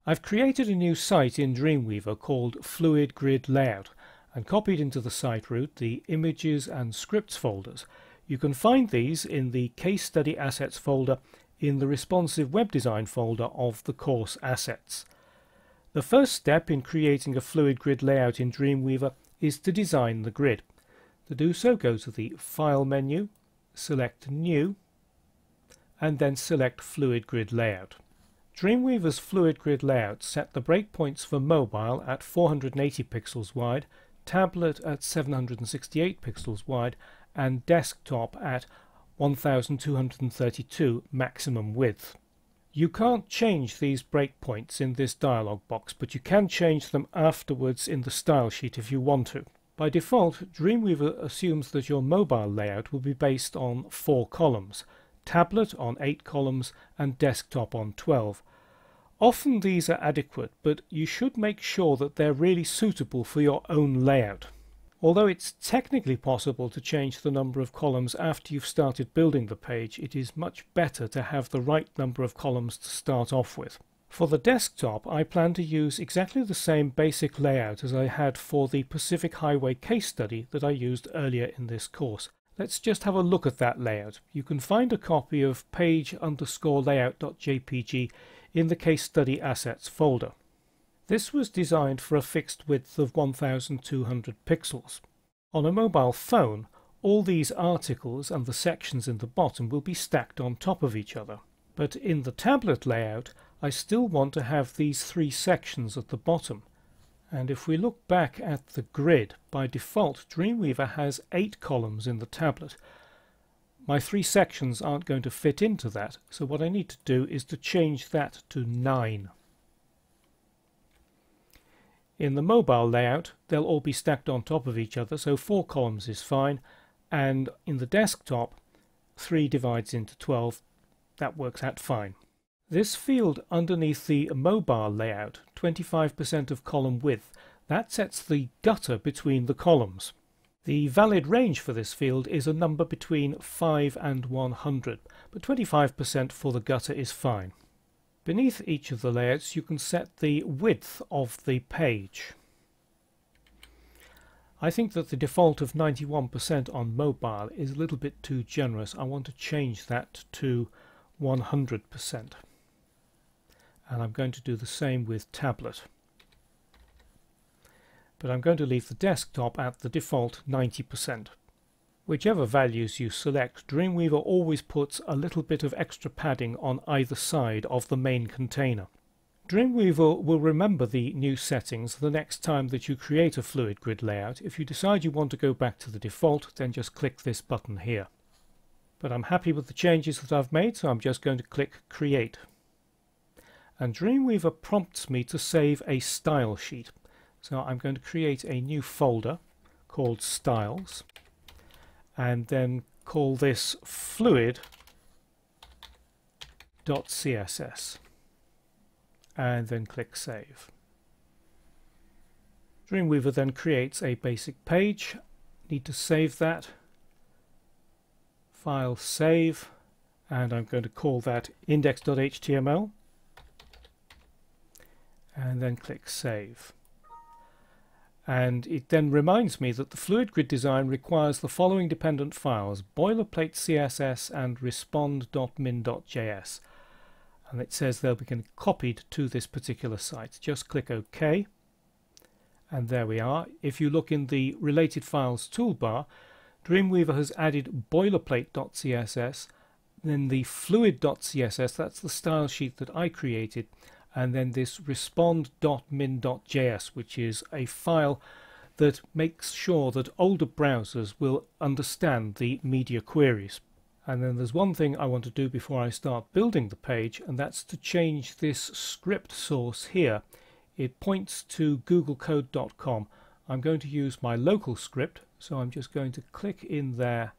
I've created a new site in Dreamweaver called Fluid Grid Layout and copied into the site root the images and scripts folders. You can find these in the Case Study Assets folder in the Responsive Web Design folder of the course assets. The first step in creating a fluid grid layout in Dreamweaver is to design the grid. To do so, go to the File menu, select New, and then select Fluid Grid Layout. Dreamweaver's Fluid Grid Layout set the breakpoints for mobile at 480 pixels wide, tablet at 768 pixels wide, and desktop at 1232 maximum width. You can't change these breakpoints in this dialog box, but you can change them afterwards in the style sheet if you want to. By default, Dreamweaver assumes that your mobile layout will be based on 4 columns, tablet on 8 columns and desktop on 12. Often these are adequate, but you should make sure that they're really suitable for your own layout. Although it's technically possible to change the number of columns after you've started building the page, it is much better to have the right number of columns to start off with. For the desktop, I plan to use exactly the same basic layout as I had for the Pacific Highway case study that I used earlier in this course. Let's just have a look at that layout. You can find a copy of page_layout.jpg in the Case Study Assets folder. This was designed for a fixed width of 1200 pixels. On a mobile phone, all these articles and the sections in the bottom will be stacked on top of each other. But in the tablet layout, I still want to have these 3 sections at the bottom. And if we look back at the grid, by default Dreamweaver has 8 columns in the tablet. My 3 sections aren't going to fit into that, so what I need to do is to change that to 9. In the mobile layout, they'll all be stacked on top of each other, so 4 columns is fine, and in the desktop, 3 divides into 12. That works out fine. This field underneath the mobile layout, 25% of column width, that sets the gutter between the columns. The valid range for this field is a number between 5 and 100, but 25% for the gutter is fine. Beneath each of the layouts you can set the width of the page. I think that the default of 91% on mobile is a little bit too generous. I want to change that to 100%. And I'm going to do the same with tablet. But I'm going to leave the desktop at the default 90%. Whichever values you select, Dreamweaver always puts a little bit of extra padding on either side of the main container. Dreamweaver will remember the new settings the next time that you create a fluid grid layout. If you decide you want to go back to the default, then just click this button here. But I'm happy with the changes that I've made, so I'm just going to click Create. And Dreamweaver prompts me to save a style sheet. So I'm going to create a new folder called Styles, and then call this fluid.css, and then click Save. Dreamweaver then creates a basic page. Need to save that. File, Save, and I'm going to call that index.html, and then click Save. And it then reminds me that the fluid grid design requires the following dependent files: boilerplate CSS and respond.min.js. And it says they'll be copied to this particular site. Just click OK, and there we are. If you look in the related files toolbar, Dreamweaver has added boilerplate.css, then the fluid.css, that's the style sheet that I created, and then this respond.min.js, which is a file that makes sure that older browsers will understand the media queries. And then there's one thing I want to do before I start building the page, and that's to change this script source here. It points to googlecode.com. I'm going to use my local script, so I'm just going to click in there,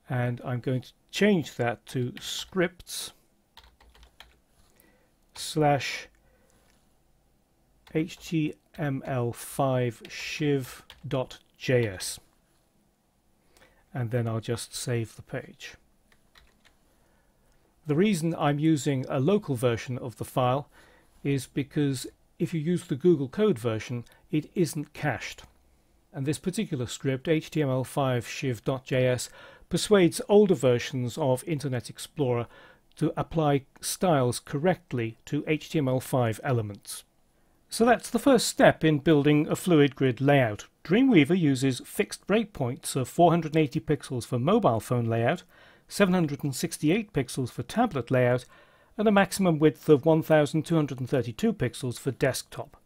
and I'm going to change that to scripts/html5 shiv.js, and then I'll just save the page. The reason I'm using a local version of the file is because if you use the Google Code version, it isn't cached. And this particular script, HTML5 shiv.js, persuades older versions of Internet Explorer to apply styles correctly to HTML5 elements. So that's the first step in building a fluid grid layout. Dreamweaver uses fixed breakpoints of 480 pixels for mobile phone layout, 768 pixels for tablet layout, and a maximum width of 1232 pixels for desktop.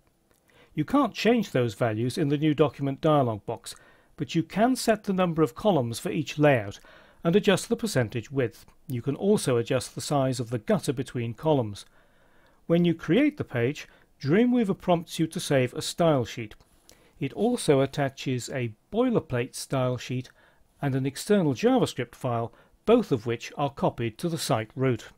You can't change those values in the new document dialog box, but you can set the number of columns for each layout and adjust the percentage width. You can also adjust the size of the gutter between columns. When you create the page, Dreamweaver prompts you to save a style sheet. It also attaches a boilerplate style sheet and an external JavaScript file, both of which are copied to the site root.